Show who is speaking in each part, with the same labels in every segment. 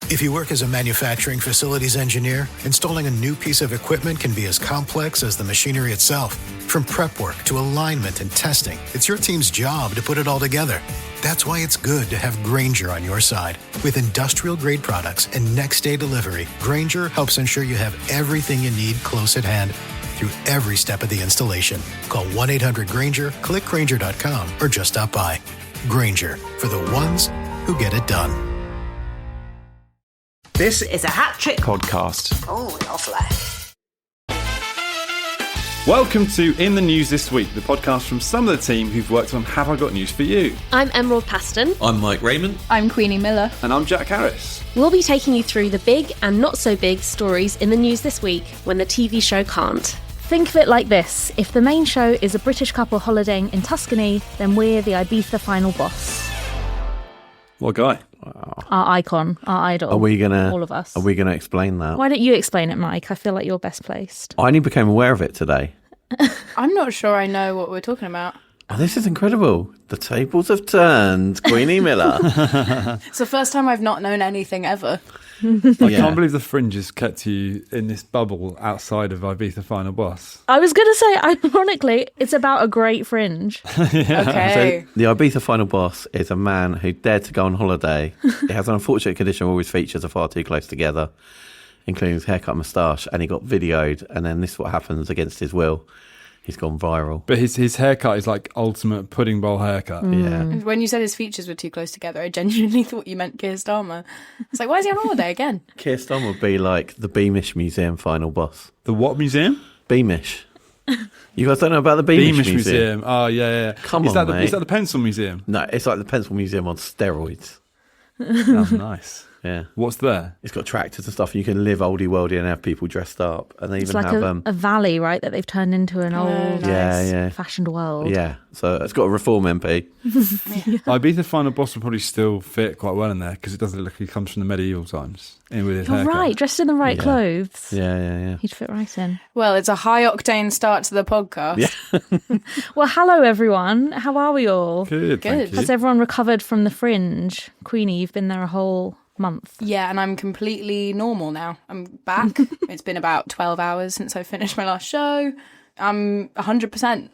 Speaker 1: If you work as a manufacturing facilities engineer, installing a new piece of equipment can be as complex as the machinery itself. From prep work to alignment and testing, it's your team's job to put it all together. That's why it's good to have Grainger on your side. With industrial-grade products and next-day delivery, Grainger helps ensure you have everything you need close at hand through every step of the installation. Call 1-800-GRAINGER, click Grainger.com, or just stop by. Grainger, for the ones who get it done.
Speaker 2: This is a Hat Trick
Speaker 3: podcast.
Speaker 2: Oh, lovely.
Speaker 3: Welcome to In the News This Week, the podcast from some of the team who've worked on Have I Got News For You.
Speaker 4: I'm Emerald Paston.
Speaker 5: I'm Mike Rayment.
Speaker 6: I'm Queenie Miller.
Speaker 3: And I'm Jack Harris.
Speaker 4: We'll be taking you through the big and not so big stories in the news this week when the TV show can't. Think of it like this. If the main show is a British couple holidaying in Tuscany, then we're the Ibiza final boss.
Speaker 3: What guy?
Speaker 6: Our icon, our idol. All of us.
Speaker 5: Are we gonna explain that?
Speaker 6: Why don't you explain it, Mike? I feel like you're best placed.
Speaker 5: I only became aware of it today.
Speaker 7: I'm not sure I know what we're talking about.
Speaker 5: Oh, this is incredible. The tables have turned. Queenie Miller.
Speaker 7: It's the first time I've not known anything ever.
Speaker 3: I can't believe the Fringe has kept you in this bubble outside of Ibiza Final Boss.
Speaker 6: I was going to say, ironically, it's about a great Fringe.
Speaker 7: Okay.
Speaker 5: So the Ibiza Final Boss is a man who dared to go on holiday. He has an unfortunate condition where his features are far too close together, including his haircut and moustache, and he got videoed, and then this is what happens against his will. He's gone viral.
Speaker 3: But his haircut is like ultimate pudding bowl haircut.
Speaker 5: Yeah.
Speaker 7: When you said his features were too close together, I genuinely thought you meant Keir Starmer. It's like, why is he on holiday again?
Speaker 5: Keir Starmer would be like the Beamish Museum final boss.
Speaker 3: The what museum?
Speaker 5: Beamish. You guys don't know about the Beamish
Speaker 3: Museum. Oh, yeah.
Speaker 5: Come on, mate.
Speaker 3: Is that the Pencil Museum?
Speaker 5: No, it's like the Pencil Museum on steroids.
Speaker 3: That's nice.
Speaker 5: Yeah.
Speaker 3: What's there?
Speaker 5: It's got tractors and stuff. You can live oldie worldy and have people dressed up. And they
Speaker 6: It's
Speaker 5: even
Speaker 6: like
Speaker 5: have
Speaker 6: a valley, right, that they've turned into an old,
Speaker 5: yeah.
Speaker 6: fashioned world.
Speaker 5: Yeah. So it's got a reform MP.
Speaker 3: Ibiza Final Boss would probably still fit quite well in there because it doesn't look like he comes from the medieval times. With his
Speaker 6: You're
Speaker 3: haircut.
Speaker 6: right, dressed in the right clothes.
Speaker 5: Yeah.
Speaker 6: He'd fit right in.
Speaker 7: Well, it's a high-octane start to the podcast.
Speaker 5: Yeah.
Speaker 6: Well, hello, everyone. How are we all?
Speaker 3: Good. Thank you.
Speaker 6: Has everyone recovered from the Fringe? Queenie, you've been there a whole month.
Speaker 7: Yeah, and I'm completely normal now. I'm back. It's been about 12 hours since I finished my last show. I'm 100%.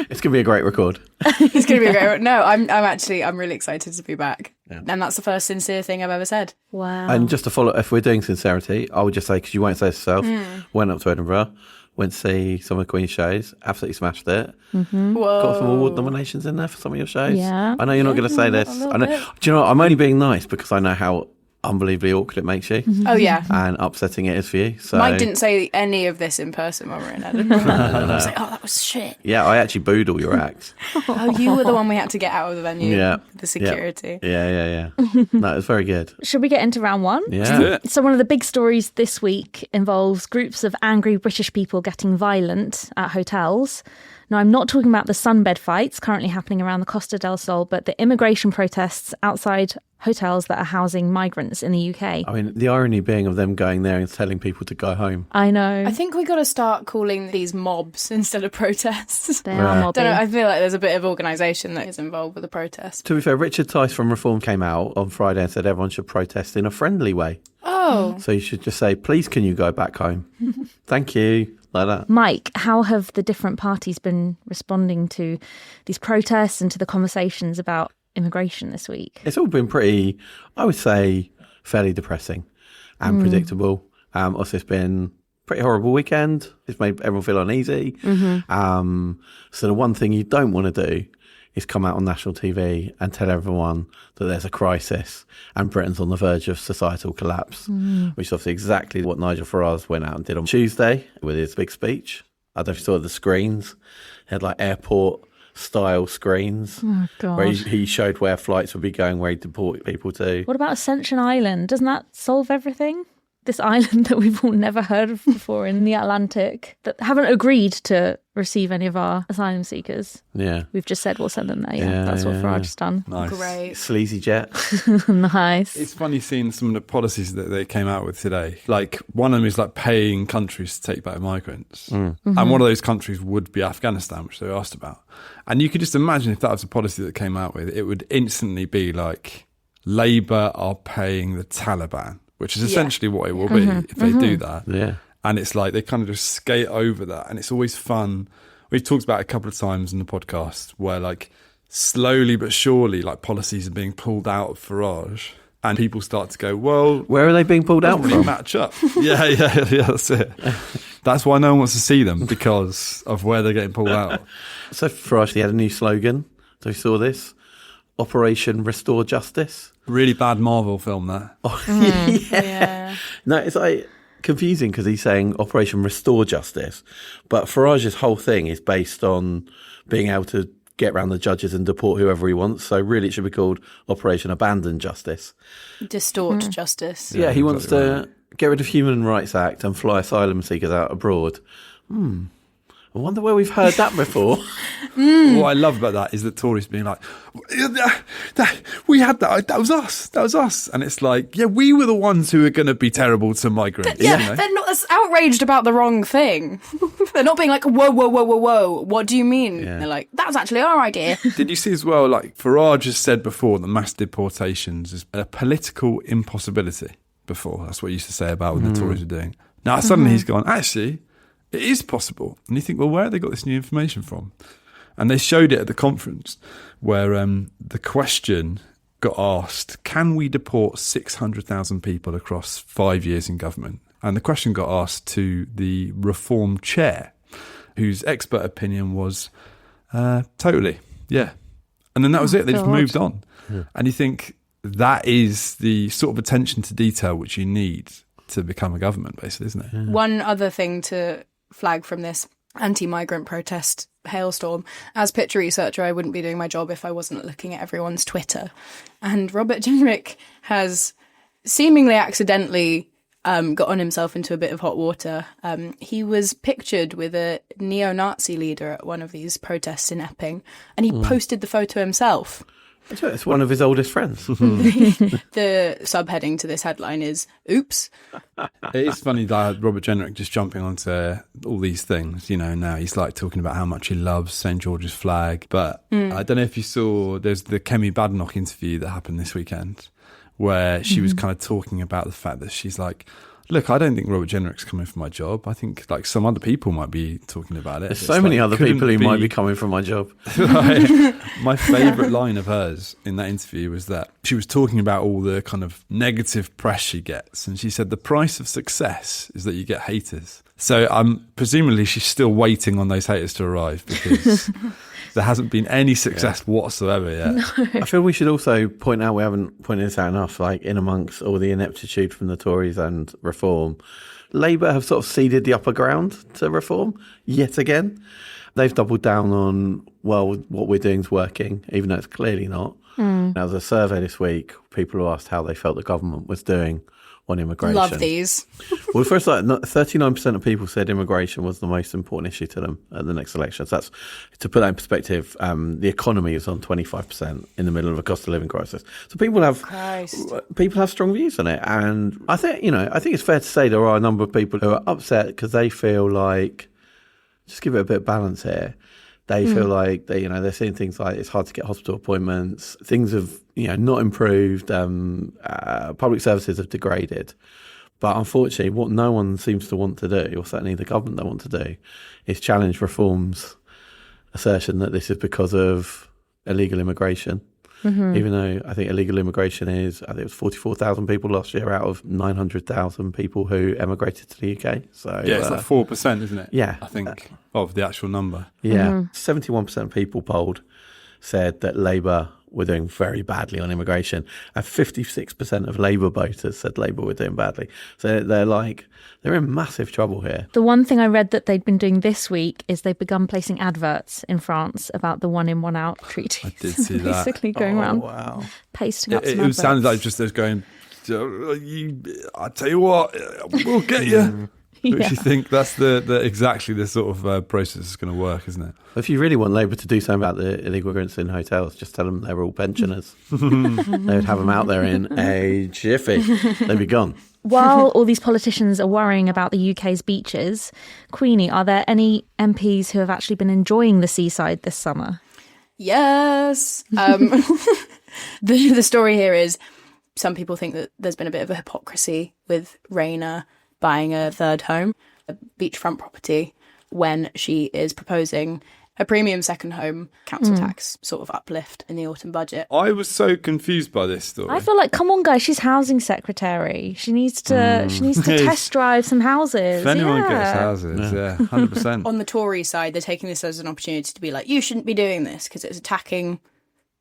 Speaker 5: It's going to be a great record.
Speaker 7: It's going to be a great... No, I'm really excited to be back. Yeah. And that's the first sincere thing I've ever said.
Speaker 6: Wow.
Speaker 5: And just to follow, if we're doing sincerity, I would just say, because you won't say it yourself, went up to Edinburgh, went to see some of the Queen's shows, absolutely smashed it.
Speaker 6: Mm-hmm.
Speaker 7: Whoa.
Speaker 5: Got some award nominations in there for some of your shows.
Speaker 6: Yeah.
Speaker 5: I know you're not going to say this. I know. Do you know what? I'm only being nice because I know how unbelievably awkward it makes you.
Speaker 7: Oh, yeah.
Speaker 5: And upsetting it is for you. So
Speaker 7: Mike didn't say any of this in person when we were in Edinburgh. I was like, oh, that was shit.
Speaker 5: Yeah, I actually booed all your acts.
Speaker 7: Oh, you were the one we had to get out of the venue.
Speaker 5: Yeah.
Speaker 7: The security.
Speaker 5: Yeah. No, it was very good.
Speaker 6: Should we get into round one?
Speaker 5: Yeah.
Speaker 6: So one of the big stories this week involves groups of angry British people getting violent at hotels. Now, I'm not talking about the sunbed fights currently happening around the Costa del Sol, but the immigration protests outside hotels that are housing migrants in the UK.
Speaker 5: I mean, the irony being of them going there and telling people to go home.
Speaker 6: I know.
Speaker 7: I think we got to start calling these mobs instead of protests.
Speaker 6: They are mobby.
Speaker 7: Don't know, I feel like there's a bit of organisation that is involved with the protest.
Speaker 5: To be fair, Richard Tice from Reform came out on Friday and said everyone should protest in a friendly way.
Speaker 7: Oh.
Speaker 5: So you should just say, please, can you go back home? Thank you. Like that.
Speaker 6: Mike, how have the different parties been responding to these protests and to the conversations about immigration this week?
Speaker 5: It's all been pretty, I would say, fairly depressing and predictable. Also, it's been a pretty horrible weekend. It's made everyone feel uneasy. So the one thing you don't want to do is come out on national TV and tell everyone that there's a crisis and Britain's on the verge of societal collapse, which is obviously exactly what Nigel Farage went out and did on Tuesday with his big speech. I don't know if you saw the screens. He had like airport-style screens where he showed where flights would be going, where he'd deport people to.
Speaker 6: What about Ascension Island? Doesn't that solve everything? This island that we've all never heard of before in the Atlantic that haven't agreed to receive any of our asylum seekers.
Speaker 5: Yeah.
Speaker 6: We've just said we'll send them there. Yeah, that's what Farage's done.
Speaker 3: Nice.
Speaker 7: Great.
Speaker 5: Sleazy jet.
Speaker 6: Nice.
Speaker 3: It's funny seeing some of the policies that they came out with today. Like, one of them is like paying countries to take back migrants. And one of those countries would be Afghanistan, which they were asked about. And you could just imagine if that was a policy that came out with, it would instantly be like Labour are paying the Taliban, which is essentially what it will be if they do that.
Speaker 5: Yeah.
Speaker 3: And it's like they kind of just skate over that. And it's always fun. We've talked about it a couple of times in the podcast where like slowly but surely like policies are being pulled out of Farage and people start to go, well,
Speaker 5: Where are they being pulled out
Speaker 3: really
Speaker 5: from?
Speaker 3: match up. Yeah, that's it. That's why no one wants to see them, because of where they're getting pulled out.
Speaker 5: So Farage, he had a new slogan. So you saw this? Operation Restore Justice.
Speaker 3: Really bad Marvel film, that.
Speaker 7: Yeah.
Speaker 5: No, it's like confusing because he's saying Operation Restore Justice, but Farage's whole thing is based on being able to get around the judges and deport whoever he wants. So really it should be called Operation Abandon Justice.
Speaker 7: Distort justice.
Speaker 5: Yeah, he wants
Speaker 3: exactly
Speaker 5: to get rid of Human Rights Act and fly asylum seekers out abroad. I wonder where we've heard that before.
Speaker 3: What I love about that is the Tories being like, we had that. That was us. And it's like, yeah, we were the ones who were going to be terrible to migrants.
Speaker 7: Yeah,
Speaker 3: you know?
Speaker 7: they're not as outraged about the wrong thing. They're not being like, whoa. What do you mean?
Speaker 5: Yeah.
Speaker 7: They're like, that was actually our idea.
Speaker 3: Did you see as well, like Farage has said before that mass deportations is a political impossibility before. That's what he used to say about what the Tories were doing. Now suddenly he's gone, actually, it is possible. And you think, well, where have they got this new information from? And they showed it at the conference where the question got asked, can we deport 600,000 people across 5 years in government? And the question got asked to the Reform chair, whose expert opinion was totally, yeah. And then that was it. They just moved on. Yeah. And you think that is the sort of attention to detail which you need to become a government, basically, isn't it?
Speaker 7: Yeah. One other thing to flag from this anti-migrant protest hailstorm. As picture researcher, I wouldn't be doing my job if I wasn't looking at everyone's Twitter. And Robert Jenrick has seemingly accidentally gotten himself into a bit of hot water. He was pictured with a neo-Nazi leader at one of these protests in Epping, and he posted the photo himself.
Speaker 5: It's one of his oldest friends.
Speaker 7: The subheading to this headline is, oops.
Speaker 3: It is funny that Robert Jenrick just jumping onto all these things, you know, now he's like talking about how much he loves St. George's flag. But I don't know if you saw, there's the Kemi Badenoch interview that happened this weekend where she was kind of talking about the fact that she's like, look, I don't think Robert Jenrick's coming for my job. I think like some other people might be talking about it.
Speaker 5: There's so many other people who might be coming for my job.
Speaker 3: Right. My favourite line of hers in that interview was that she was talking about all the kind of negative press she gets. And she said the price of success is that you get haters. So presumably she's still waiting on those haters to arrive because there hasn't been any success whatsoever yet.
Speaker 6: No.
Speaker 5: I feel we should also point out, we haven't pointed this out enough, like in amongst all the ineptitude from the Tories and Reform, Labour have sort of ceded the upper ground to Reform yet again. They've doubled down on, well, what we're doing is working, even though it's clearly not. Now, there's a survey this week, people who asked how they felt the government was doing on immigration.
Speaker 7: Love these.
Speaker 5: Well, first, 39% of people said immigration was the most important issue to them at the next election. So that's, to put that in perspective, the economy is on 25% in the middle of a cost of living crisis. So people have strong views on it, and I think it's fair to say there are a number of people who are upset because they feel like, just give it a bit of balance here. They feel like they're seeing things like it's hard to get hospital appointments. Things have not improved. Public services have degraded. But unfortunately, what no one seems to want to do, or certainly the government don't want to do, is challenge Reform's assertion that this is because of illegal immigration. Even though I think illegal immigration is, I think it was 44,000 people last year out of 900,000 people who emigrated to the UK. So
Speaker 3: yeah, it's like 4%, isn't it?
Speaker 5: Yeah.
Speaker 3: I think, of the actual number.
Speaker 5: Yeah. 71% of people polled said that Labour were doing very badly on immigration, and 56% of Labour voters said Labour were doing badly. So they're in massive trouble here.
Speaker 6: The one thing I read that they'd been doing this week is they've begun placing adverts in France about the one in, one out treaty.
Speaker 3: I did see that.
Speaker 6: Basically going around pasting up some adverts.
Speaker 3: It sounded like just those going, I tell you what, we'll get you. Which you think that's the exactly the sort of process is going to work, isn't it?
Speaker 5: If you really want Labour to do something about the illegal immigrants in hotels, just tell them they're all pensioners. They would have them out there in a jiffy. They'd be gone.
Speaker 6: While all these politicians are worrying about the UK's beaches, Queenie, are there any MPs who have actually been enjoying the seaside this summer?
Speaker 7: Yes. The story here is some people think that there's been a bit of a hypocrisy with Rayner buying a third home, a beachfront property, when she is proposing a premium second home council tax sort of uplift in the autumn budget.
Speaker 3: I was so confused by this story.
Speaker 6: I feel like, come on, guys, she's housing secretary. She needs to test drive some houses.
Speaker 3: If anyone gets houses, 100%.
Speaker 7: On the Tory side, they're taking this as an opportunity to be like, you shouldn't be doing this because it's attacking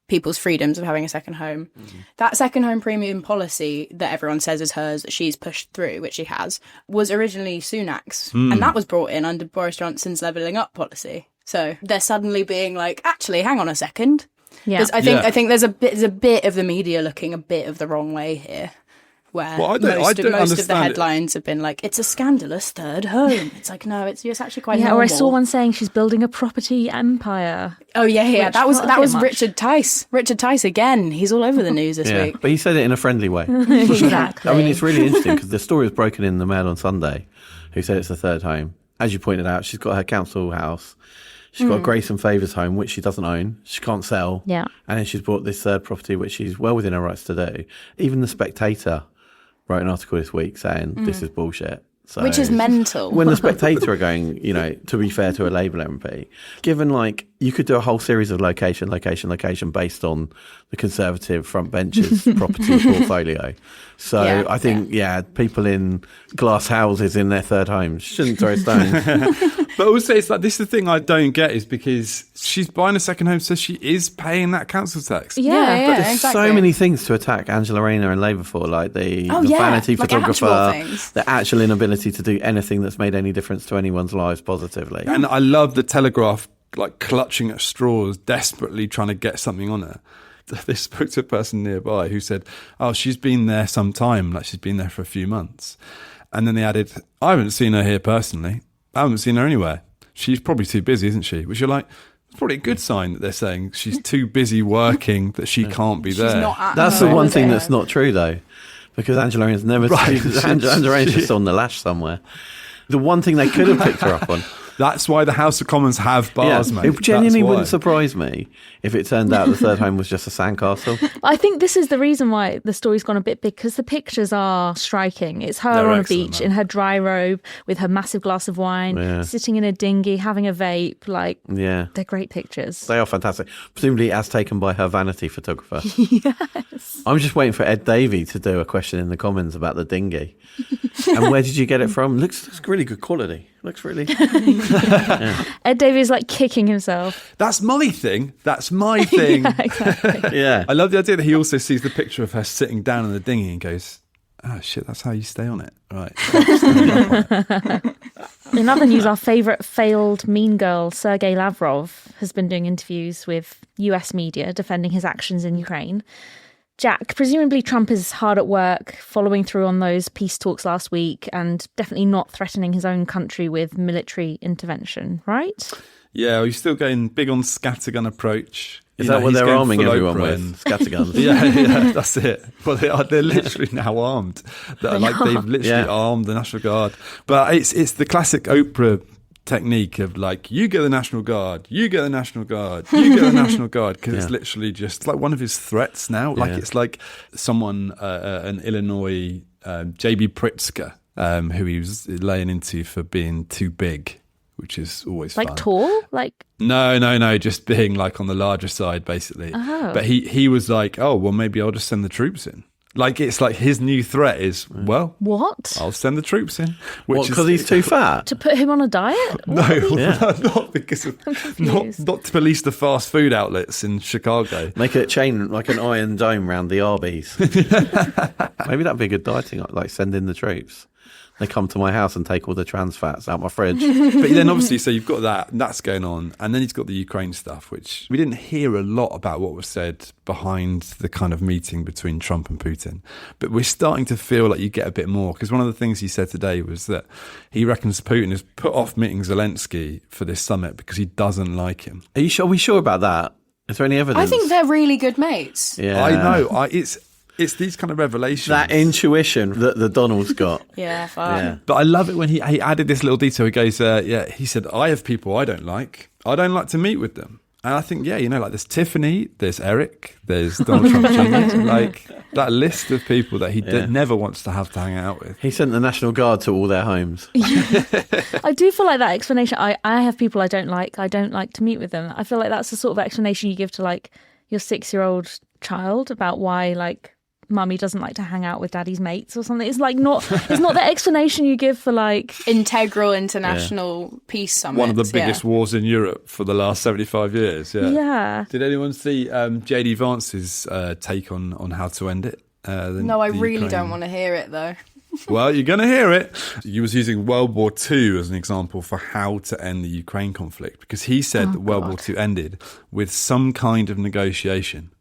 Speaker 7: people's freedoms of having a second home. That second home premium policy that everyone says is hers, that she's pushed through, which she has, was originally Sunak's. And that was brought in under Boris Johnson's levelling up policy. So they're suddenly being like, actually, hang on a second.
Speaker 6: Yeah.
Speaker 7: I think there's a bit of the media looking a bit of the wrong way here, where most of the headlines have been like, it's a scandalous third home. It's like, no, it's actually quite normal.
Speaker 6: Or I saw one saying she's building a property empire.
Speaker 7: Oh yeah. That was Richard Tice. Richard Tice again. He's all over the news this week.
Speaker 5: But he said it in a friendly way.
Speaker 6: Exactly.
Speaker 5: I mean, it's really interesting because the story was broken in the Mail on Sunday, who said it's the third home. As you pointed out, she's got her council house. She's got a Grace and Favours home, which she doesn't own. She can't sell.
Speaker 6: Yeah.
Speaker 5: And then she's bought this third property, which she's well within her rights to do. Even The Spectator wrote an article this week saying this is bullshit. So,
Speaker 7: which is mental.
Speaker 5: When The Spectator are going, to be fair to a Labour MP, given you could do a whole series of location based on the Conservative front bench's property portfolio. So I think, people in glass houses in their third homes shouldn't throw stones.
Speaker 3: But also, it's like, this is the thing I don't get, is because she's buying a second home, so she is paying that council tax.
Speaker 6: Yeah.
Speaker 5: But there's so many things to attack Angela Rayner and Labour for, like the vanity photographer, the actual inability to do anything that's made any difference to anyone's lives positively.
Speaker 3: And I love the Telegraph, clutching at straws, desperately trying to get something on her. They spoke to a person nearby who said, oh, she's been there some time, she's been there for a few months. And then they added, I haven't seen her here personally. I haven't seen her anywhere. She's probably too busy, isn't she? Which you're like, it's probably a good sign that they're saying she's too busy working that she can't be there.
Speaker 5: That's the one thing that's not true, though, because Angela Rayner's never Angela Rayner's just on the lash somewhere. The one thing they could have picked her up on.
Speaker 3: That's why the House of Commons have bars, mate.
Speaker 5: It genuinely wouldn't surprise me if it turned out the third home was just a sandcastle.
Speaker 6: I think this is the reason why the story's gone a bit big, because the pictures are striking. It's her on a beach in her dry robe with her massive glass of wine, sitting in a dinghy, having a vape. They're great pictures.
Speaker 5: They are fantastic. Presumably as taken by her vanity photographer. Yes. I'm just waiting for Ed Davey to do a question in the Commons about the dinghy. And where did you get it from? Looks really good quality. Looks really...
Speaker 6: Ed Davey's kicking himself.
Speaker 3: That's my thing. That's my thing.
Speaker 6: Yeah, exactly.
Speaker 5: Yeah.
Speaker 3: I love the idea that he also sees the picture of her sitting down in the dinghy and goes, oh shit, that's how you stay on it. Right.
Speaker 6: In other news, our favourite failed mean girl, Sergei Lavrov, has been doing interviews with US media defending his actions in Ukraine. Jack, presumably Trump is hard at work following through on those peace talks last week and definitely not threatening his own country with military intervention, right?
Speaker 3: Yeah, well, he's still going big on scattergun approach.
Speaker 5: Is that what they're arming everyone with? Scatterguns?
Speaker 3: yeah, that's it. Well, they're literally now armed. They've literally armed the National Guard. But it's the classic Oprah technique of you get the National Guard, you get the National Guard, you get the National Guard, because it's literally just one of his threats now. It's like someone, an Illinois J.B. Pritzker, who he was laying into for being too big, which is always fun.
Speaker 6: Tall?
Speaker 3: No, just being on the larger side, basically.
Speaker 6: Oh.
Speaker 3: But he was oh, well, maybe I'll just send the troops in. It's his new threat is, well,
Speaker 6: what?
Speaker 3: I'll send the troops in.
Speaker 5: Because he's too fat?
Speaker 6: To put him on a diet?
Speaker 3: No, not because of, not to police the fast food outlets in Chicago.
Speaker 5: Make a chain, like an iron dome round the Arby's. Maybe that'd be a good dieting, send in the troops. They come to my house and take all the trans fats out my fridge.
Speaker 3: But then obviously, so you've got that's going on. And then he's got the Ukraine stuff, which we didn't hear a lot about what was said behind the kind of meeting between Trump and Putin. But we're starting to feel like you get a bit more. Because one of the things he said today was that he reckons Putin has put off meeting Zelensky for this summit because he doesn't like him.
Speaker 5: Are we sure about that? Is there any evidence?
Speaker 7: I think they're really good mates.
Speaker 5: Yeah.
Speaker 3: I know. It's these kind of revelations.
Speaker 5: That intuition that the Donald's got.
Speaker 7: Yeah, fine.
Speaker 5: Yeah.
Speaker 3: But I love it when he added this little detail. He goes, he said, I have people I don't like. I don't like to meet with them. And I think, like there's Tiffany, there's Eric, there's Donald Trump Jr. Like that list of people that he never wants to have to hang out with.
Speaker 5: He sent the National Guard to all their homes.
Speaker 6: I do feel like that explanation. I have people I don't like to meet with them. I feel like that's the sort of explanation you give to like your 6-year-old child about why like mummy doesn't like to hang out with daddy's mates or something. It's like it's not the explanation you give for like
Speaker 7: integral international peace summits.
Speaker 3: One of the biggest wars in Europe for the last 75 years.
Speaker 6: Yeah.
Speaker 3: Did anyone see JD Vance's take on how to end it?
Speaker 7: No, I really don't want to hear it though.
Speaker 3: Well, you're going to hear it. He was using World War II as an example for how to end the Ukraine conflict, because he said that World War II ended with some kind of negotiation.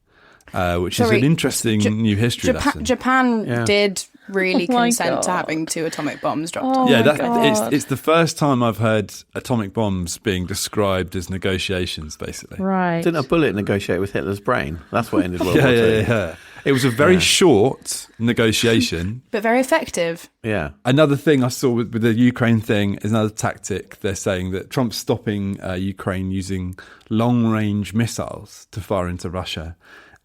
Speaker 3: Which is an interesting new history lesson.
Speaker 7: Japan did really consent to having 2 atomic bombs dropped on them.
Speaker 3: It's the first time I've heard atomic bombs being described as negotiations, basically.
Speaker 6: Right.
Speaker 5: Didn't a bullet negotiate with Hitler's brain? That's what ended World War II.
Speaker 3: Yeah. It was a very short negotiation.
Speaker 7: But very effective.
Speaker 5: Yeah.
Speaker 3: Another thing I saw with the Ukraine thing is another tactic. They're saying that Trump's stopping Ukraine using long-range missiles to fire into Russia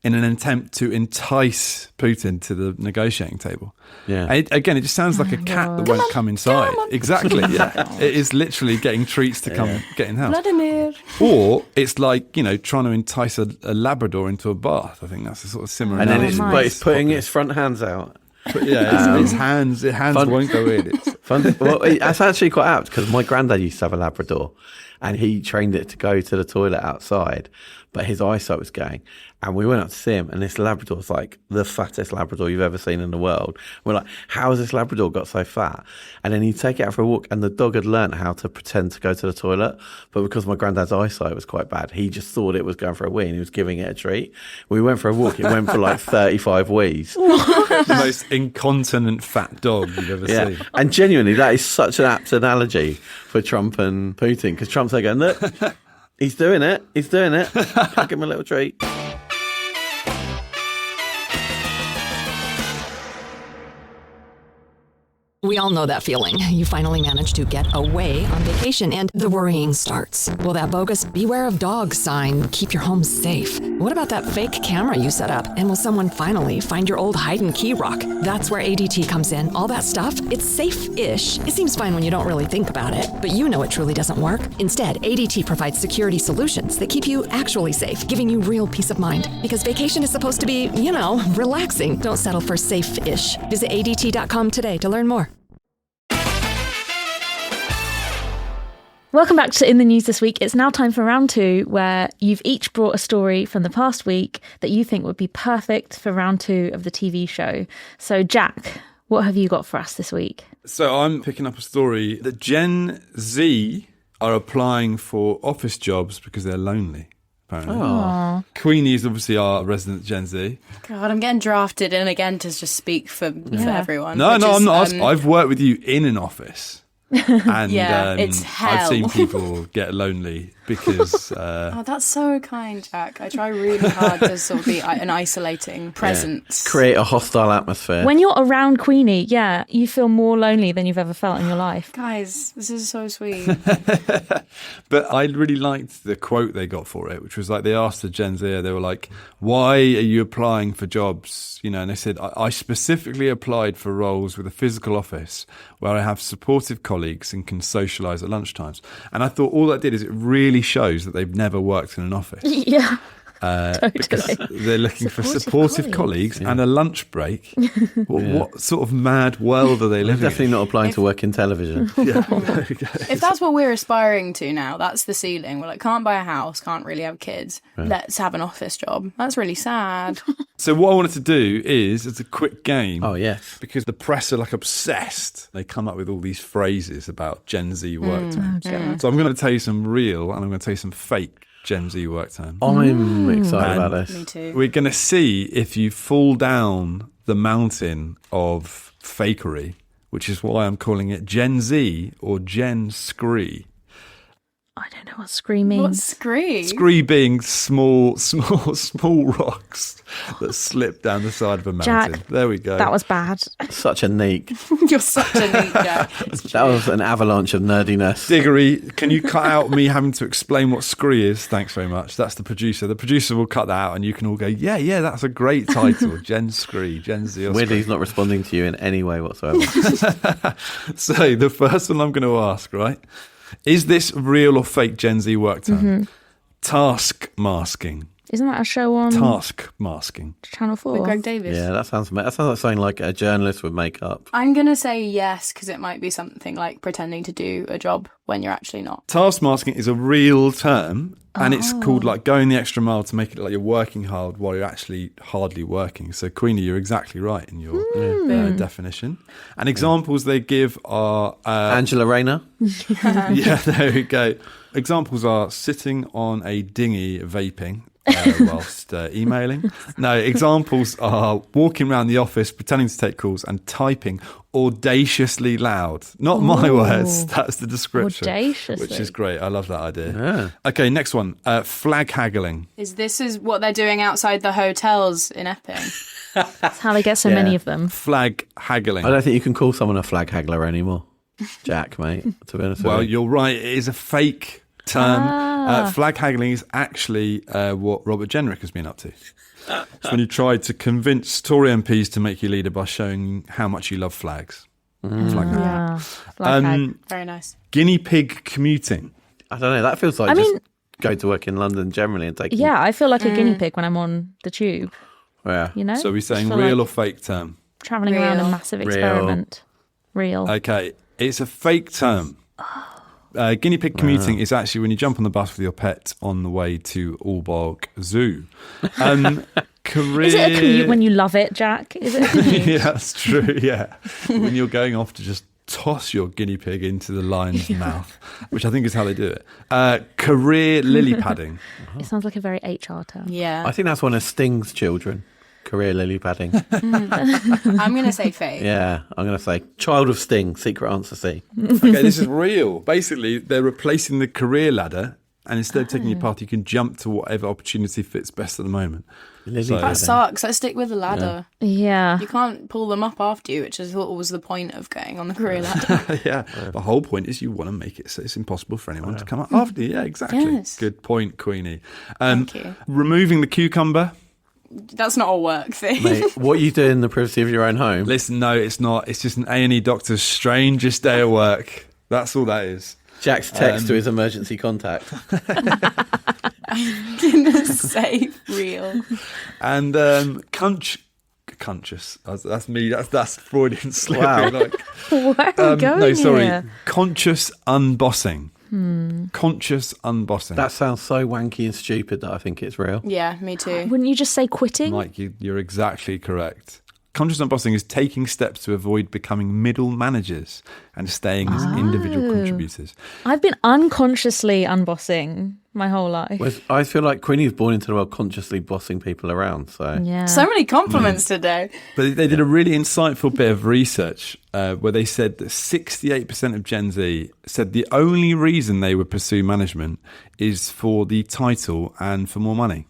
Speaker 3: in an attempt to entice Putin to the negotiating table.
Speaker 5: Yeah.
Speaker 3: And it just sounds like a cat that won't come inside. Exactly, yeah. It is literally getting treats to come get in the house.
Speaker 7: Vladimir.
Speaker 3: Or it's like, trying to entice a Labrador into a bath. I think that's a sort of similar.
Speaker 5: And then
Speaker 3: analogy.
Speaker 5: it's putting its front hands out.
Speaker 3: But its hands won't go in. It's
Speaker 5: fun. Well, that's actually quite apt, because my granddad used to have a Labrador, and he trained it to go to the toilet outside, but his eyesight was going. And we went up to see him, and this Labrador's like the fattest Labrador you've ever seen in the world. We're like, how has this Labrador got so fat? And then he'd take it out for a walk, and the dog had learnt how to pretend to go to the toilet. But because my granddad's eyesight was quite bad, he just thought it was going for a wee, and he was giving it a treat. We went for a walk. It went for like 35 wees.
Speaker 3: the most incontinent fat dog you've ever seen.
Speaker 5: And genuinely, that is such an apt analogy for Trump and Putin, because Trump's like going, look, he's doing it. I'll give him a little treat.
Speaker 2: We all know that feeling. You finally manage to get away on vacation and the worrying starts. Will that bogus "beware of dogs" sign keep your home safe? What about that fake camera you set up? And will someone finally find your old hide and key rock? That's where ADT comes in. All that stuff, it's safe-ish. It seems fine when you don't really think about it, but you know it truly doesn't work. Instead, ADT provides security solutions that keep you actually safe, giving you real peace of mind. Because vacation is supposed to be, relaxing. Don't settle for safe-ish. Visit ADT.com today to learn more.
Speaker 6: Welcome back to In the News This Week. It's now time for round 2, where you've each brought a story from the past week that you think would be perfect for round 2 of the TV show. So, Jack, what have you got for us this week?
Speaker 3: So I'm picking up a story that Gen Z are applying for office jobs because they're lonely, apparently.
Speaker 6: Aww.
Speaker 3: Queenie is obviously our resident Gen Z.
Speaker 7: God, I'm getting drafted in again to just speak for everyone.
Speaker 3: No, I'm not. I've worked with you in an office. And
Speaker 7: it's hell.
Speaker 3: I've seen people get lonely because...
Speaker 7: that's so kind, Jack. I try really hard to sort of be an isolating presence.
Speaker 5: Create a hostile atmosphere.
Speaker 6: When you're around Queenie, you feel more lonely than you've ever felt in your life.
Speaker 7: Guys, this is so sweet.
Speaker 3: But I really liked the quote they got for it, which was like, they asked the Gen Z, they were like, why are you applying for jobs? And they said, I specifically applied for roles with a physical office where I have supportive colleagues and can socialise at lunchtimes. And I thought all that did is it really shows that they've never worked in an office.
Speaker 6: Yeah.
Speaker 3: Because they're looking for supportive colleagues and a lunch break. What sort of mad world are they living
Speaker 5: Definitely
Speaker 3: in?
Speaker 5: not applying to work in television.
Speaker 7: If that's what we're aspiring to now, that's the ceiling. We're like, can't buy a house, can't really have kids. Right. Let's have an office job. That's really sad.
Speaker 3: So what I wanted to do is, it's a quick game.
Speaker 5: Oh, yes.
Speaker 3: Because the press are like obsessed. They come up with all these phrases about Gen Z work time. So I'm going to tell you some real and I'm going to tell you some fake Gen Z work time.
Speaker 5: I'm excited about this.
Speaker 7: Me too.
Speaker 3: We're going to see if you fall down the mountain of fakery, which is why I'm calling it Gen Z or Gen Scree.
Speaker 6: I don't know what scree means.
Speaker 7: What's scree?
Speaker 3: Scree being small rocks that slip down the side of a mountain.
Speaker 6: Jack,
Speaker 3: there we go.
Speaker 6: That was bad.
Speaker 5: Such a neek.
Speaker 7: You're such a neat Jack.
Speaker 5: That was an avalanche of nerdiness.
Speaker 3: Diggory, can you cut out me having to explain what scree is? Thanks very much. That's the producer. The producer will cut that out and you can all go, yeah, that's a great title. Gen Scree, Gen Z.
Speaker 5: Weirdly, he's not responding to you in any way whatsoever.
Speaker 3: So the first one I'm going to ask, right? Is this real or fake Gen Z work term? Task masking.
Speaker 6: Isn't that a show on
Speaker 3: Task masking.
Speaker 6: Channel 4?
Speaker 7: With Greg Davis.
Speaker 5: Yeah, that sounds like something like a journalist would make up.
Speaker 7: I'm going to say yes, because it might be something like pretending to do a job when you're actually not.
Speaker 3: Task masking is a real term, and it's called like going the extra mile to make it like you're working hard while you're actually hardly working. So, Queenie, you're exactly right in your definition. And examples they give are...
Speaker 5: Angela Rayner?
Speaker 3: Yeah, there we go. Examples are sitting on a dinghy vaping whilst emailing. No, examples are walking around the office, pretending to take calls and typing audaciously loud. Not my words, that's the description.
Speaker 6: Audaciously.
Speaker 3: Which is great. I love that idea.
Speaker 5: Yeah.
Speaker 3: Okay, next one. Flag haggling.
Speaker 7: This is what they're doing outside the hotels in Epping?
Speaker 6: That's how they get so many of them.
Speaker 3: Flag haggling.
Speaker 5: I don't think you can call someone a flag haggler anymore. Jack, mate, to be honest with
Speaker 3: Well,
Speaker 5: you.
Speaker 3: you're right. It is a fake term. Flag haggling is actually what Robert Jenrick has been up to. It's when you tried to convince Tory MPs to make you leader by showing how much you love flags. Flag haggling.
Speaker 6: Yeah. Flag hag.
Speaker 7: Very nice.
Speaker 3: Guinea pig commuting.
Speaker 5: I don't know, that feels like go to work in London generally and take...
Speaker 6: Yeah, I feel like a guinea pig when I'm on the tube,
Speaker 5: Yeah.
Speaker 6: you know?
Speaker 3: So we're saying
Speaker 6: Feel
Speaker 3: real
Speaker 6: like
Speaker 3: or fake term?
Speaker 6: travelling around a
Speaker 7: Real.
Speaker 6: massive experiment. Real.
Speaker 3: Okay, it's a fake term. Guinea pig commuting is actually when you jump on the bus with your pet on the way to Aalborg Zoo. Career...
Speaker 6: Is it a commute when you love it, Jack? Is it a commute?
Speaker 3: Yeah, that's true, yeah. When you're going off to just toss your guinea pig into the lion's mouth, which I think is how they do it. Career lily padding.
Speaker 6: It sounds like a very HR term.
Speaker 7: Yeah.
Speaker 5: I think that's one of Sting's children. Career lily padding.
Speaker 7: I'm going to say fake.
Speaker 5: Yeah, I'm going to say child of Sting, secret answer C.
Speaker 3: Okay, this is real. Basically, they're replacing the career ladder, and instead of taking your path, you can jump to whatever opportunity fits best at the moment.
Speaker 5: Lily
Speaker 3: So-
Speaker 7: That
Speaker 5: padding.
Speaker 7: sucks. Let's stick with the ladder.
Speaker 6: Yeah.
Speaker 7: You can't pull them up after you, which I thought was the point of going on the career ladder.
Speaker 3: Yeah, the whole point is you want to make it so it's impossible for anyone to come up after you. Yeah, exactly.
Speaker 7: Yes.
Speaker 3: Good point, Queenie.
Speaker 7: Thank you.
Speaker 3: Removing the cucumber.
Speaker 7: That's not a work thing.
Speaker 5: Mate, what you do in the privacy of your own home?
Speaker 3: Listen, no, it's not. It's just an A&E doctor's strangest day at work. That's all that is.
Speaker 5: Jack's text to his emergency contact.
Speaker 7: I'm going to say real.
Speaker 3: And conscious. That's me. That's Freudian slip.
Speaker 5: Wow.
Speaker 3: Like,
Speaker 6: Where are we going
Speaker 3: no, sorry.
Speaker 6: here?
Speaker 3: Conscious unbossing. Conscious unbossing.
Speaker 5: That sounds so wanky and stupid that I think it's real.
Speaker 7: Yeah, me too.
Speaker 6: Wouldn't you just say quitting?
Speaker 3: Mike, you're exactly correct. Conscious unbossing is taking steps to avoid becoming middle managers and staying as individual contributors.
Speaker 6: I've been unconsciously unbossing my whole life.
Speaker 5: Whereas I feel like Queenie was born into the world consciously bossing people around. So
Speaker 6: Yeah.
Speaker 7: So many compliments today.
Speaker 3: But they did a really insightful bit of research where they said that 68% of Gen Z said the only reason they would pursue management is for the title and for more money.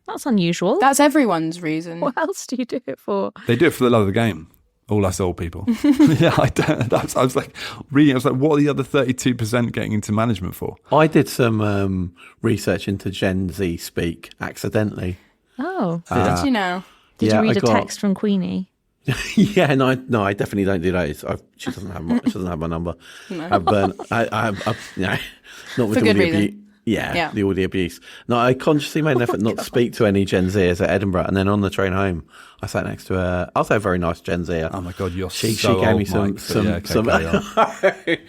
Speaker 6: That's unusual.
Speaker 7: That's everyone's reason.
Speaker 6: What else do you do it for?
Speaker 3: They do it for the love of the game. All us old people. Yeah, I was like reading. I was like, what are the other 32% getting into management for?
Speaker 5: I did some research into Gen Z speak accidentally.
Speaker 6: Oh.
Speaker 7: Did you know?
Speaker 6: Did
Speaker 5: yeah,
Speaker 6: you read
Speaker 5: I
Speaker 6: a
Speaker 5: got-
Speaker 6: text from Queenie?
Speaker 5: Yeah, no, I definitely don't do that. She doesn't have my number. I've not with
Speaker 7: For
Speaker 5: all
Speaker 7: good
Speaker 5: the
Speaker 7: reason.
Speaker 5: abuse. Yeah,
Speaker 7: Yeah.
Speaker 5: all the abuse. No, I consciously made an effort not to speak to any Gen Zers at Edinburgh, and then on the train home, I sat next to I'll say a very nice Gen Zer.
Speaker 3: Oh my God, you're
Speaker 5: She
Speaker 3: so
Speaker 5: gave
Speaker 3: old,
Speaker 5: me some
Speaker 3: Mike, but yeah, okay, carry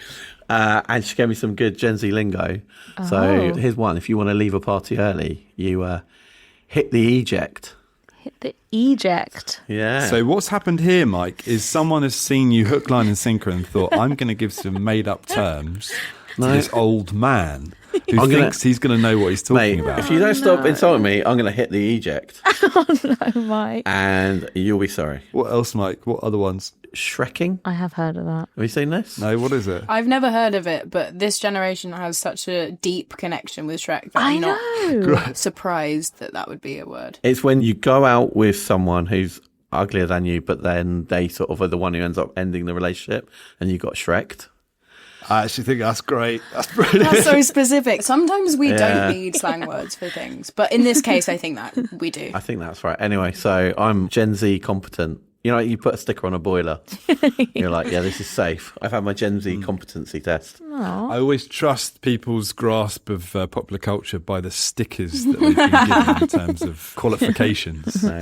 Speaker 3: on.
Speaker 5: and she gave me some good Gen Z lingo. So here's one: if you want to leave a party early, you hit the eject.
Speaker 6: Hit the eject.
Speaker 5: Yeah.
Speaker 3: So what's happened here, Mike, is someone has seen you hook, line and sinker and thought, I'm going to give some made-up terms to this old man who thinks he's going to know what he's talking
Speaker 5: Mate,
Speaker 3: about.
Speaker 5: if you don't stop insulting me, I'm going to hit the eject.
Speaker 6: No, Mike.
Speaker 5: And you'll be sorry.
Speaker 3: What else, Mike? What other ones?
Speaker 5: Shrekking.
Speaker 6: I have heard of that.
Speaker 5: Have you seen this?
Speaker 3: No, what is it?
Speaker 7: I've never heard of it, but this generation has such a deep connection with Shrek that
Speaker 6: I
Speaker 7: I'm
Speaker 6: know.
Speaker 7: not surprised that would be a word.
Speaker 5: It's when you go out with someone who's uglier than you, but then they sort of are the one who ends up ending the relationship, and you got Shreked.
Speaker 3: I actually think that's great. That's brilliant.
Speaker 7: That's so specific. Sometimes we don't need slang words for things, but in this case, I think that we do.
Speaker 5: I think that's right. Anyway, so I'm Gen Z competent. You know, you put a sticker on a boiler. You're like, yeah, this is safe. I've had my Gen Z competency test.
Speaker 3: I always trust people's grasp of popular culture by the stickers that they've been given in terms of qualifications.
Speaker 5: So,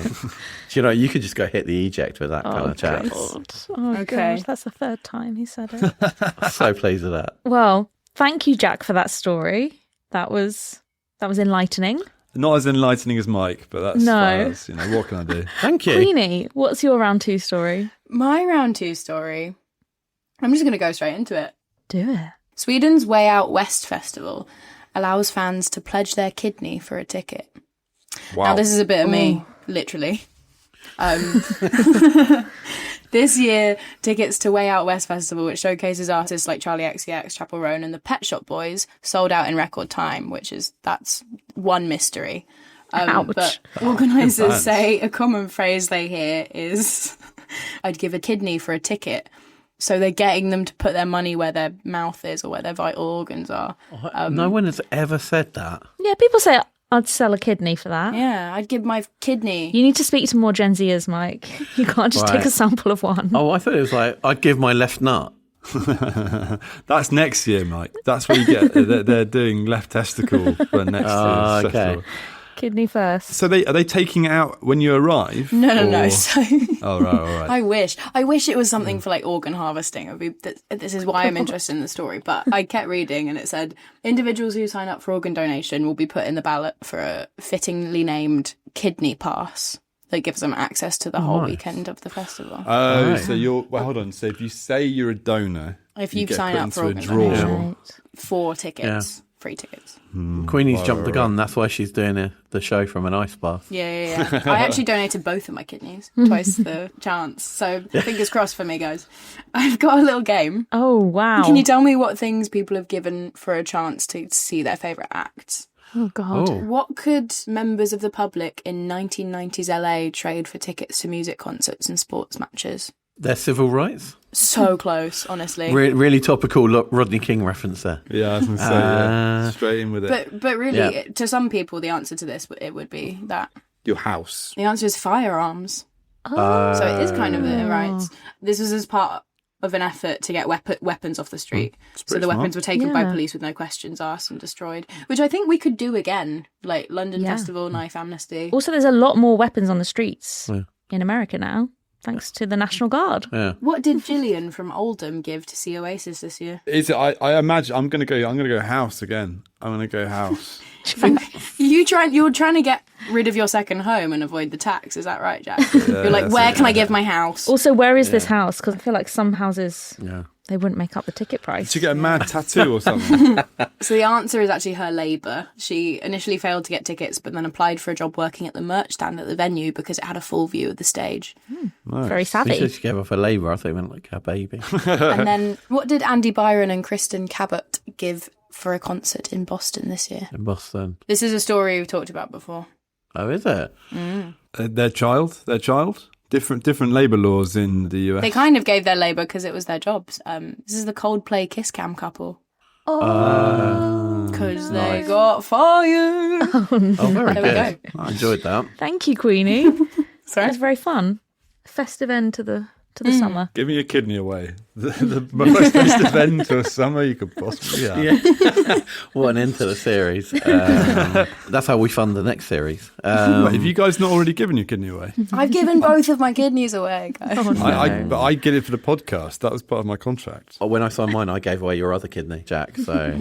Speaker 5: you know, you could just go hit the eject with that kind of chat.
Speaker 6: Oh,
Speaker 7: Okay.
Speaker 6: gosh, that's the third time he said it.
Speaker 5: I'm so pleased with that.
Speaker 6: Well, thank you, Jack, for that story. That was enlightening.
Speaker 3: Not as enlightening as Mike, but that's
Speaker 6: No.
Speaker 3: fine. You know, what can I do?
Speaker 5: Thank you.
Speaker 6: Queenie, what's your round 2 story?
Speaker 7: My round 2 story, I'm just going to go straight into it.
Speaker 6: Do it.
Speaker 7: Sweden's Way Out West Festival allows fans to pledge their kidney for a ticket.
Speaker 3: Wow.
Speaker 7: Now, this is a bit of me, literally. This year, tickets to Way Out West Festival, which showcases artists like Charlie XCX, Chapel Roan and the Pet Shop Boys, sold out in record time, that's one mystery.
Speaker 6: Ouch.
Speaker 7: But organisers say a common phrase they hear is, I'd give a kidney for a ticket. So they're getting them to put their money where their mouth is or where their vital organs are.
Speaker 5: No one has ever said that.
Speaker 6: Yeah, people say I'd sell a kidney for that.
Speaker 7: Yeah, I'd give my kidney.
Speaker 6: You need to speak to more Gen Zers, Mike. You can't just take a sample of one.
Speaker 5: Oh, I thought it was like, I'd give my left nut.
Speaker 3: That's next year, Mike. That's what you get. They're doing left testicle for next year's festival.
Speaker 6: Kidney first.
Speaker 3: So are they taking it out when you arrive?
Speaker 7: No. So
Speaker 3: Oh, right, all right.
Speaker 7: I wish it was something for like organ harvesting. This is why I'm interested in the story. But I kept reading and it said individuals who sign up for organ donation will be put in the ballot for a fittingly named kidney pass that gives them access to the whole weekend of the festival.
Speaker 3: Oh,
Speaker 5: Right.
Speaker 3: so hold on. So if you say you're a donor,
Speaker 7: If
Speaker 3: you
Speaker 7: you
Speaker 3: get
Speaker 7: sign
Speaker 3: put
Speaker 7: up for
Speaker 3: into a
Speaker 7: organ
Speaker 3: draw.
Speaker 7: donation, 4 tickets, free tickets.
Speaker 5: Queenie's jumped the gun. That's why she's doing the show from an ice bath.
Speaker 7: Yeah. I actually donated both of my kidneys, twice the chance. So fingers crossed for me, guys. I've got a little game.
Speaker 6: Oh, wow.
Speaker 7: Can you tell me what things people have given for a chance to see their favourite acts?
Speaker 6: Oh, God.
Speaker 5: Oh.
Speaker 7: What could members of the public in 1990s LA trade for tickets to music concerts and sports matches?
Speaker 5: Their civil rights?
Speaker 7: So close, honestly.
Speaker 5: Really topical Rodney King reference there.
Speaker 3: Yeah, I was going to say, yeah. Straight in with it.
Speaker 7: But really,
Speaker 5: Yeah.
Speaker 7: to some people, the answer to this, it would be that.
Speaker 3: Your house.
Speaker 7: The answer is firearms.
Speaker 6: Oh.
Speaker 7: So it is kind of the rights. This was as part of an effort to get weapons off the street. So
Speaker 3: pretty
Speaker 7: the weapons
Speaker 3: smart.
Speaker 7: were taken by
Speaker 6: Yeah.
Speaker 7: police with no questions asked and destroyed, which I think we could do again, like London
Speaker 6: Yeah.
Speaker 7: Festival, Knife Amnesty.
Speaker 6: Also, there's a lot more weapons on the streets in America now, thanks to the National Guard.
Speaker 5: Yeah.
Speaker 7: What did Gillian from Oldham give to see Oasis this year?
Speaker 3: Is it? I imagine I'm going to go house again. I'm going to go house.
Speaker 7: You're trying to get rid of your second home and avoid the tax, is that right, Jack? You're like,
Speaker 3: that's
Speaker 7: where
Speaker 3: it.
Speaker 7: can I give my house?
Speaker 6: Also, where is this house? Because I feel like some houses,
Speaker 5: Yeah.
Speaker 6: they wouldn't make up the ticket price.
Speaker 3: Did you get a mad tattoo or something?
Speaker 7: So the answer is actually her labour. She initially failed to get tickets, but then applied for a job working at the merch stand at the venue because it had a full view of the stage.
Speaker 6: Very
Speaker 5: She
Speaker 6: savvy.
Speaker 5: said she gave off her labour. I thought it meant like her baby.
Speaker 7: And then what did Andy Byron and Kristen Cabot give for a concert in Boston this year?
Speaker 5: In Boston.
Speaker 7: This is a story we've talked about before.
Speaker 5: Oh, is it?
Speaker 3: Their child. Different labour laws in the US.
Speaker 7: They kind of gave their labour because it was their jobs. This is the Coldplay Kiss Cam couple. Because they got fired.
Speaker 5: Oh, very
Speaker 7: There we
Speaker 5: good. I enjoyed that.
Speaker 6: Thank you, Queenie.
Speaker 7: Sorry?
Speaker 6: That's very fun. Festive end to the summer.
Speaker 3: Give me your kidney away. The most festive end to a summer you could possibly have.
Speaker 5: Yeah. What an end to the series. That's how we fund the next series.
Speaker 3: Wait, have you guys not already given your kidney away?
Speaker 7: I've given both of my kidneys away, guys.
Speaker 3: But I get it for the podcast. That was part of my contract.
Speaker 5: When I signed mine, I gave away your other kidney, Jack. So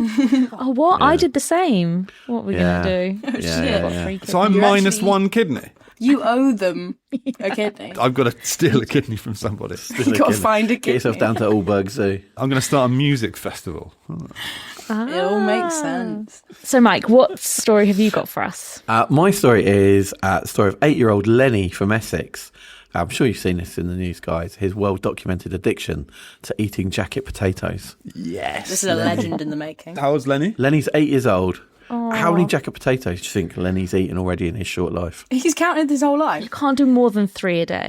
Speaker 6: Oh, what? I did the same. What are we
Speaker 5: Yeah.
Speaker 6: going to do?
Speaker 5: yeah,
Speaker 6: Got
Speaker 5: yeah.
Speaker 6: 3
Speaker 3: So I'm
Speaker 7: You're
Speaker 3: minus
Speaker 7: actually-
Speaker 3: one kidney.
Speaker 7: You owe them a kidney.
Speaker 3: I've got to steal a kidney from somebody.
Speaker 7: You've got to find a
Speaker 5: Get yourself
Speaker 7: kidney.
Speaker 5: down to Allberg Zoo.
Speaker 3: I'm going to start a music festival.
Speaker 7: It all makes sense.
Speaker 6: So, Mike, what story have you got for us?
Speaker 5: My story is the story of 8-year-old Lenny from Essex, I'm sure you've seen this in the news, guys, his well-documented addiction to eating jacket potatoes.
Speaker 3: Yes.
Speaker 7: This is a legend in the making.
Speaker 3: How old's Lenny?
Speaker 5: Lenny's 8 years old. How many jacket potatoes do you think Lenny's eaten already in his short life?
Speaker 7: He's counted his whole
Speaker 6: You
Speaker 7: life.
Speaker 6: can't do more than 3 a day.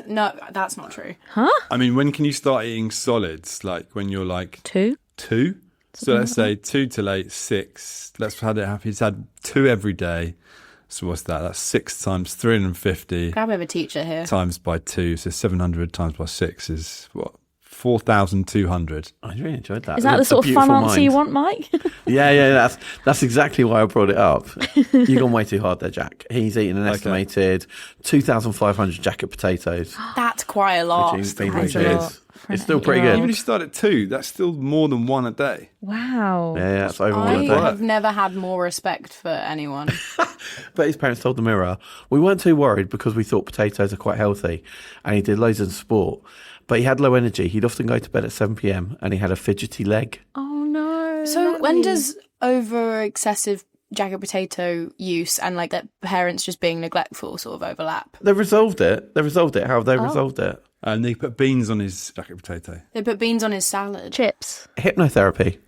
Speaker 7: No, that's not true.
Speaker 3: I mean, when can you start eating solids? Like when you're like
Speaker 6: 2?
Speaker 3: 2? So let's say 2 till 8, 6. Let's have it happy. He's had 2 every day. So what's that? That's 6 times 350
Speaker 7: Grab a teacher here.
Speaker 3: times by 2. So 700 times by 6 is what? 4,200.
Speaker 5: I really enjoyed that.
Speaker 6: Is that the
Speaker 5: It's a
Speaker 6: sort of fun
Speaker 5: beautiful
Speaker 6: answer you
Speaker 5: mind.
Speaker 6: want, Mike?
Speaker 5: Yeah, that's exactly why I brought it up. You've gone way too hard there, Jack. He's eaten an estimated 2,500 jacket potatoes.
Speaker 7: That's quite a lot.
Speaker 5: Which is
Speaker 6: That's a lot for
Speaker 5: It's
Speaker 6: an
Speaker 5: still pretty
Speaker 6: eight-year-old.
Speaker 3: Even
Speaker 5: good.
Speaker 3: if you start at 2, that's still more than 1 a day.
Speaker 6: Wow.
Speaker 5: Yeah, that's over one
Speaker 7: I
Speaker 5: a day.
Speaker 7: have never had more respect for anyone.
Speaker 5: But his parents told the Mirror, we weren't too worried because we thought potatoes are quite healthy, and he did loads of sport. But he had low energy. He'd often go to bed at 7 p.m. and he had a fidgety leg.
Speaker 6: Oh, no.
Speaker 7: So when does over excessive jacket potato use and like that parents just being neglectful sort of overlap?
Speaker 5: They resolved it. How have they resolved it?
Speaker 3: And he put beans on his jacket potato.
Speaker 7: They put beans on his salad.
Speaker 6: Chips?
Speaker 5: Hypnotherapy.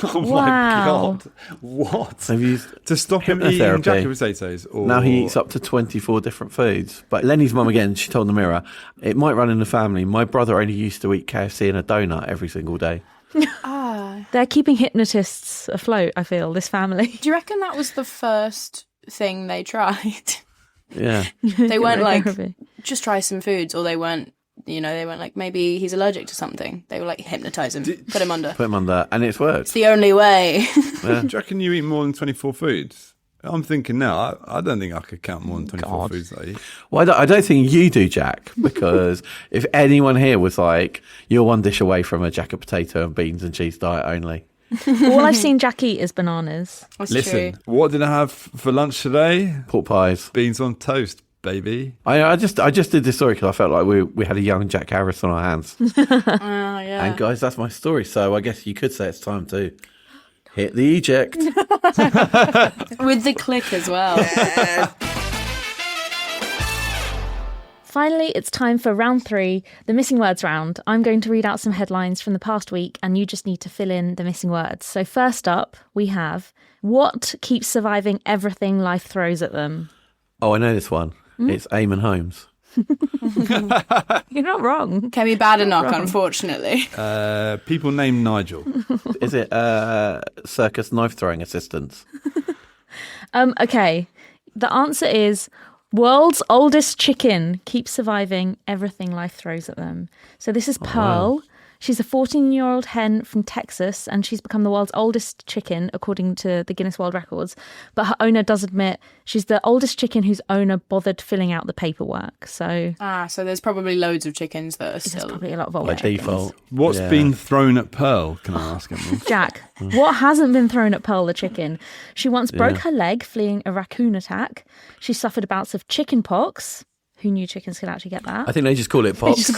Speaker 3: Oh
Speaker 6: Wow.
Speaker 3: my God. What?
Speaker 5: They've used
Speaker 3: To stop him eating
Speaker 5: hypnotherapy.
Speaker 3: jacket potatoes? Or...
Speaker 5: Now he eats up to 24 different foods. But Lenny's mum, again, she told the Mirror, it might run in the family. My brother only used to eat KFC and a donut every single day.
Speaker 6: They're keeping hypnotists afloat, I feel, this family.
Speaker 7: Do you reckon that was the first thing they tried?
Speaker 5: Yeah.
Speaker 7: They weren't like,
Speaker 6: Hypnotherapy.
Speaker 7: just try some foods, or they weren't like, maybe he's allergic to something. They were like, hypnotise him, put him under.
Speaker 5: Put him under. And it's worked.
Speaker 7: It's the only way.
Speaker 3: Do you reckon you eat more than 24 foods? I'm thinking now, I don't think I could count more than 24 foods that I eat.
Speaker 5: Well, I don't think you do, Jack, because if anyone here was like, you're one dish away from a jacket potato and beans and cheese diet only.
Speaker 6: All I've seen Jack eat is bananas.
Speaker 7: That's
Speaker 3: Listen,
Speaker 7: true.
Speaker 3: what did I have for lunch today?
Speaker 5: Pork pies.
Speaker 3: Beans on toast, baby.
Speaker 5: I just did this story because I felt like we had a young Jack Harris on our hands.
Speaker 7: Yeah.
Speaker 5: And guys, that's my story. So I guess you could say it's time to hit the eject.
Speaker 7: With the click as well.
Speaker 6: Finally, it's time for round 3, the missing words round. I'm going to read out some headlines from the past week and you just need to fill in the missing words. So first up, we have, what keeps surviving everything life throws at them?
Speaker 5: Oh, I know this one. It's Eamon Holmes.
Speaker 6: You're not wrong.
Speaker 7: Kemi Badenoch, unfortunately.
Speaker 3: People named Nigel.
Speaker 5: Is it circus knife throwing assistants?
Speaker 6: Okay, the answer is world's oldest chicken keeps surviving everything life throws at them. So this is Pearl.
Speaker 5: wow.
Speaker 6: She's a 14-year-old hen from Texas, and she's become the world's oldest chicken, according to the Guinness World Records. But her owner does admit she's the oldest chicken whose owner bothered filling out the paperwork. So
Speaker 7: So there's probably loads of chickens that are
Speaker 6: there's
Speaker 7: still...
Speaker 6: probably a lot of old
Speaker 5: By
Speaker 6: chickens.
Speaker 5: default.
Speaker 3: What's
Speaker 5: Yeah.
Speaker 3: been thrown at Pearl? Can I ask him?
Speaker 6: Jack, what hasn't been thrown at Pearl the chicken? She once broke her leg fleeing a raccoon attack. She suffered bouts of chicken pox. Who knew chickens could actually get that?
Speaker 5: I think they just call it pops.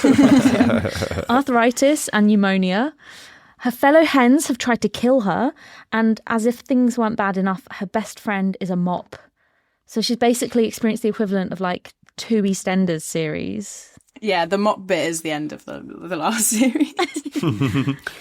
Speaker 6: Arthritis and pneumonia. Her fellow hens have tried to kill her, and as if things weren't bad enough, her best friend is a mop. So she's basically experienced the equivalent of like 2 EastEnders series.
Speaker 7: Yeah, the mop bit is the end of the last series.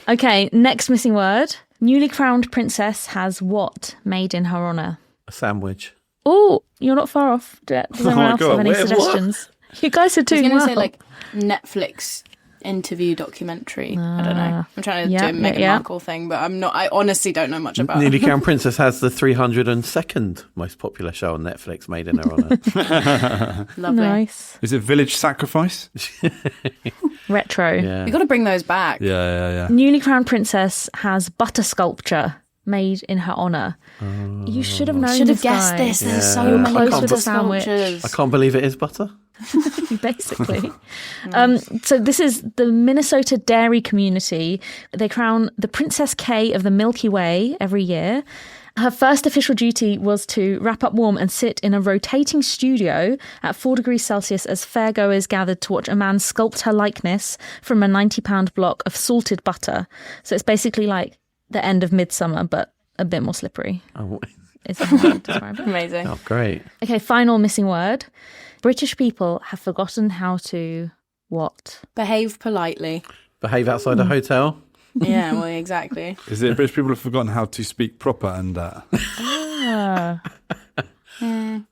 Speaker 6: Okay, next missing word. Newly crowned princess has what made in her honour?
Speaker 5: A sandwich.
Speaker 6: Oh, you're not far off. Does anyone
Speaker 3: my
Speaker 6: else
Speaker 3: God,
Speaker 6: have any
Speaker 3: where- what?
Speaker 6: suggestions? You guys are
Speaker 7: I was
Speaker 6: doing
Speaker 7: going to
Speaker 6: well.
Speaker 7: say like Netflix interview documentary. I don't know. I'm trying to
Speaker 6: yeah,
Speaker 7: do a Meghan
Speaker 6: yeah.
Speaker 7: Markle thing, but I'm not. I honestly don't know much about
Speaker 5: Newly
Speaker 7: it.
Speaker 5: Crowned Princess has the 302nd most popular show on Netflix made in her honour.
Speaker 7: Lovely.
Speaker 6: Nice.
Speaker 3: Is it Village Sacrifice?
Speaker 6: Retro.
Speaker 5: Yeah.
Speaker 7: We got to bring those back.
Speaker 3: Yeah.
Speaker 6: Newly crowned princess has butter sculpture made in her honour. You should have known.
Speaker 7: Should have
Speaker 6: this
Speaker 7: guessed
Speaker 6: guy.
Speaker 7: this. There's so
Speaker 5: Yeah.
Speaker 7: many
Speaker 6: Close
Speaker 7: butter
Speaker 6: with the sandwich.
Speaker 7: sculptures.
Speaker 5: I can't believe it is butter.
Speaker 6: Basically. So this is the Minnesota dairy community. They crown the Princess K of the Milky Way every year. Her first official duty was to wrap up warm and sit in a rotating studio at 4 degrees Celsius as fairgoers gathered to watch a man sculpt her likeness from a 90-pound block of salted butter. So it's basically like the end of Midsummer, but a bit more slippery.
Speaker 5: Oh,
Speaker 6: Is how I would describe it.
Speaker 7: Amazing.
Speaker 5: oh, great.
Speaker 6: Okay, final missing word. British people have forgotten how to what?
Speaker 7: Behave politely.
Speaker 5: Behave outside a hotel.
Speaker 7: Yeah, well, exactly.
Speaker 3: Is it British people have forgotten how to speak proper and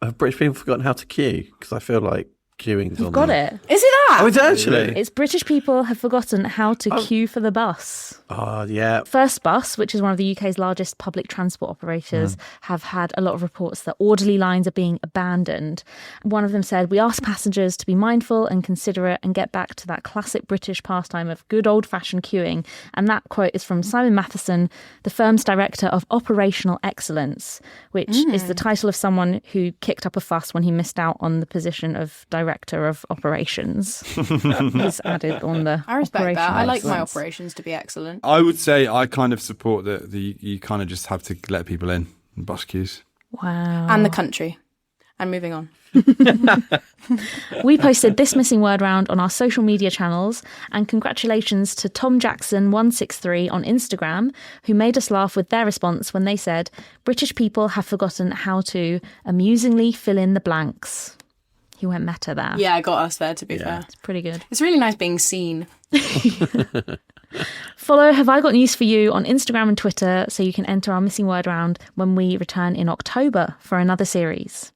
Speaker 5: Have British people forgotten how to queue? Because I feel like queuing's
Speaker 6: You've
Speaker 5: on
Speaker 6: got
Speaker 5: there.
Speaker 6: it.
Speaker 7: Is it that?
Speaker 5: Oh, is it actually?
Speaker 6: It's British people have forgotten how to queue for the bus.
Speaker 5: Oh, yeah.
Speaker 6: First Bus, which is one of the UK's largest public transport operators, have had a lot of reports that orderly lines are being abandoned. One of them said, "We ask passengers to be mindful and considerate and get back to that classic British pastime of good old-fashioned queuing." And that quote is from Simon Matheson, the firm's director of operational excellence, which is the title of someone who kicked up a fuss when he missed out on the position of director of operations. He's added on the
Speaker 7: I respect that. I like my
Speaker 6: operational
Speaker 7: operations to be excellent.
Speaker 3: I would say I kind of support that you kind of just have to let people in bus queues.
Speaker 6: Wow.
Speaker 7: And the country. And moving on.
Speaker 6: We posted this missing word round on our social media channels, and congratulations to Tom Jackson 163 on Instagram, who made us laugh with their response when they said, "British people have forgotten how to amusingly fill in the blanks." He went meta there.
Speaker 7: Yeah, I got us there, to be fair.
Speaker 6: It's pretty good.
Speaker 7: It's really nice being seen.
Speaker 6: Follow Have I Got News For You on Instagram and Twitter so you can enter our missing word round when we return in October for another series.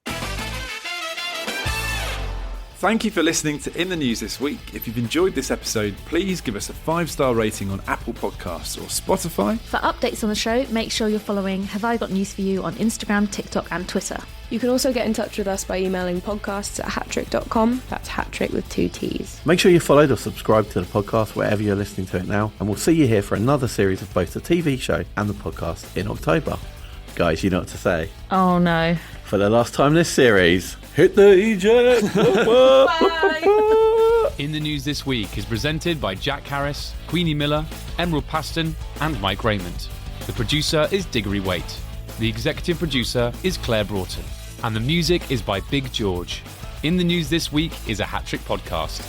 Speaker 3: Thank you for listening to In the News this week. If you've enjoyed this episode, please give us a 5-star rating on Apple Podcasts or Spotify.
Speaker 6: For updates on the show, make sure you're following Have I Got News For You on Instagram, TikTok and Twitter.
Speaker 8: You can also get in touch with us by emailing podcasts@hattrick.com. That's hattrick with 2 T's.
Speaker 5: Make sure you followed or subscribe to the podcast wherever you're listening to it now, and we'll see you here for another series of both the TV show and the podcast in October. Guys, you know what to say.
Speaker 6: Oh no.
Speaker 5: For the last time this series, hit the eject.
Speaker 9: In the News this week is presented by Jack Harris, Queenie Miller, Emerald Paston and Mike Rayment. The producer is Diggory Waite. The executive producer is Claire Broughton. And the music is by Big George. In the News this week is a Hat Trick podcast.